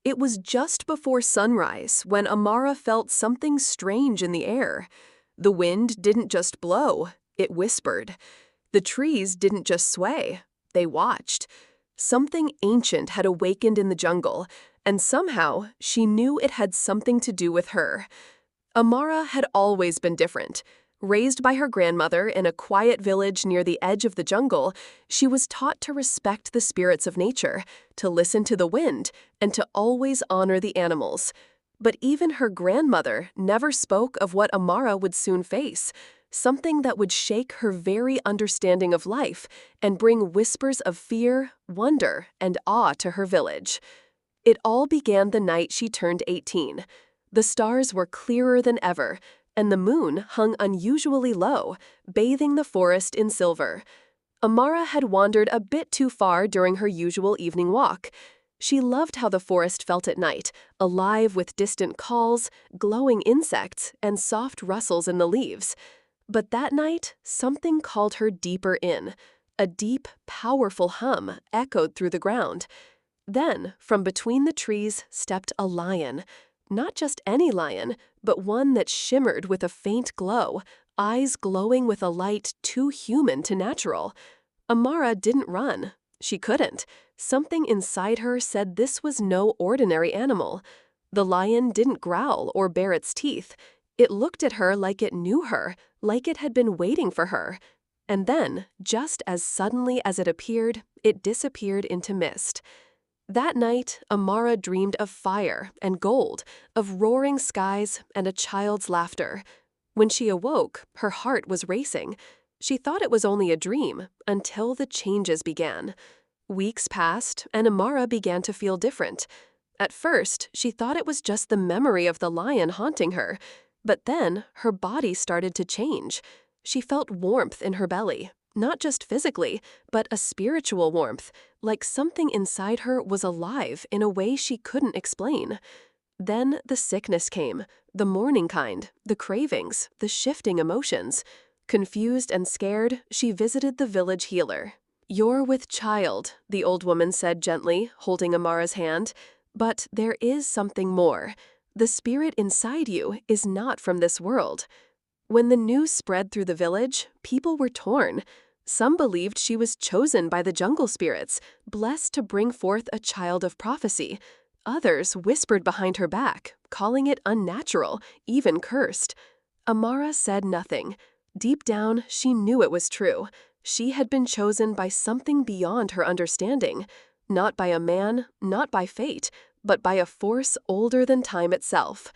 It was just before sunrise when Amara felt something strange in the air. The wind didn't just blow, it whispered. The trees didn't just sway, they watched. Something ancient had awakened in the jungle, and somehow she knew it had something to do with her. Amara had always been different. Raised by her grandmother in a quiet village near the edge of the jungle, she was taught to respect the spirits of nature, to listen to the wind, and to always honor the animals. But even her grandmother never spoke of what Amara would soon face, something that would shake her very understanding of life and bring whispers of fear, wonder, and awe to her village. It all began the night she turned 18. The stars were clearer than ever, and the moon hung unusually low, bathing the forest in silver. Amara had wandered a bit too far during her usual evening walk. She loved how the forest felt at night, alive with distant calls, glowing insects, and soft rustles in the leaves. But that night, something called her deeper in. A deep, powerful hum echoed through the ground. Then, from between the trees stepped a lion. Not just any lion, but one that shimmered with a faint glow, eyes glowing with a light too human to natural. Amara didn't run. She couldn't. Something inside her said this was no ordinary animal. The lion didn't growl or bare its teeth. It looked at her like it knew her, like it had been waiting for her. And then, just as suddenly as it appeared, it disappeared into mist. That night, Amara dreamed of fire and gold, of roaring skies and a child's laughter. When she awoke, her heart was racing. She thought it was only a dream until the changes began. Weeks passed, and Amara began to feel different. At first, she thought it was just the memory of the lion haunting her. But then, her body started to change. She felt warmth in her belly, not just physically, but a spiritual warmth, like something inside her was alive in a way she couldn't explain. Then the sickness came, the morning kind, the cravings, the shifting emotions. Confused and scared, she visited the village healer. "You're with child," the old woman said gently, holding Amara's hand. "But there is something more. The spirit inside you is not from this world." When the news spread through the village, people were torn. Some believed she was chosen by the jungle spirits, blessed to bring forth a child of prophecy. Others whispered behind her back, calling it unnatural, even cursed. Amara said nothing. Deep down, she knew it was true. She had been chosen by something beyond her understanding. Not by a man, not by fate, but by a force older than time itself.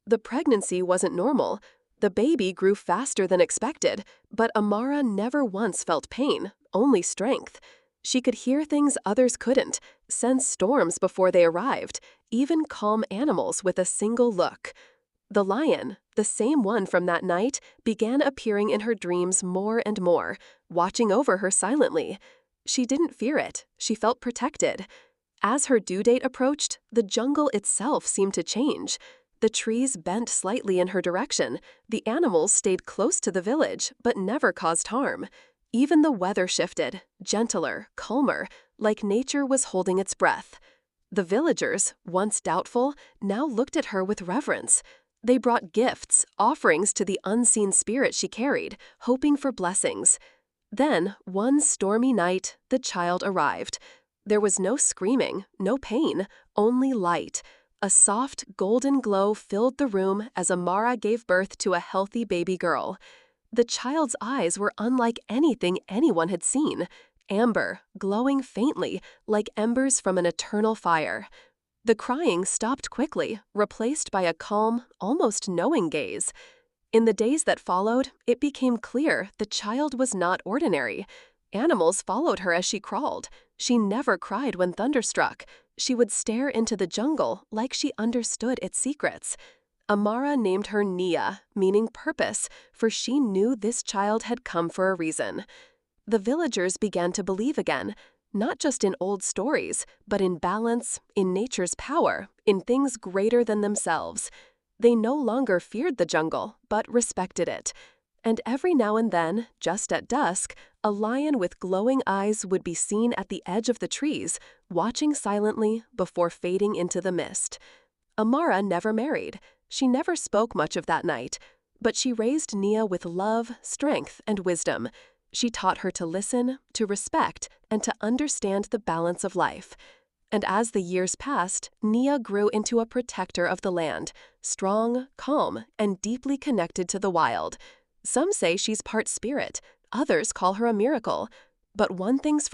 The pregnancy wasn't normal. The baby grew faster than expected, but Amara never once felt pain, only strength. She could hear things others couldn't, sense storms before they arrived, even calm animals with a single look. The lion, the same one from that night, began appearing in her dreams more and more, watching over her silently. She didn't fear it, she felt protected. As her due date approached, the jungle itself seemed to change. The trees bent slightly in her direction. The animals stayed close to the village, but never caused harm. Even the weather shifted, gentler, calmer, like nature was holding its breath. The villagers, once doubtful, now looked at her with reverence. They brought gifts, offerings to the unseen spirit she carried, hoping for blessings. Then, one stormy night, the child arrived. There was no screaming, no pain, only light. A soft, golden glow filled the room as Amara gave birth to a healthy baby girl. The child's eyes were unlike anything anyone had seen. Amber, glowing faintly, like embers from an eternal fire. The crying stopped quickly, replaced by a calm, almost knowing gaze. In the days that followed, it became clear the child was not ordinary. Animals followed her as she crawled. She never cried when thunder struck. She would stare into the jungle like she understood its secrets. Amara named her Nia, meaning purpose, for she knew this child had come for a reason. The villagers began to believe again, not just in old stories, but in balance, in nature's power, in things greater than themselves. They no longer feared the jungle, but respected it. And every now and then, just at dusk, a lion with glowing eyes would be seen at the edge of the trees, watching silently before fading into the mist. Amara never married. She never spoke much of that night, but she raised Nia with love, strength, and wisdom. She taught her to listen, to respect, and to understand the balance of life. And as the years passed, Nia grew into a protector of the land, strong, calm, and deeply connected to the wild. Some say she's part spirit, others call her a miracle. But one thing's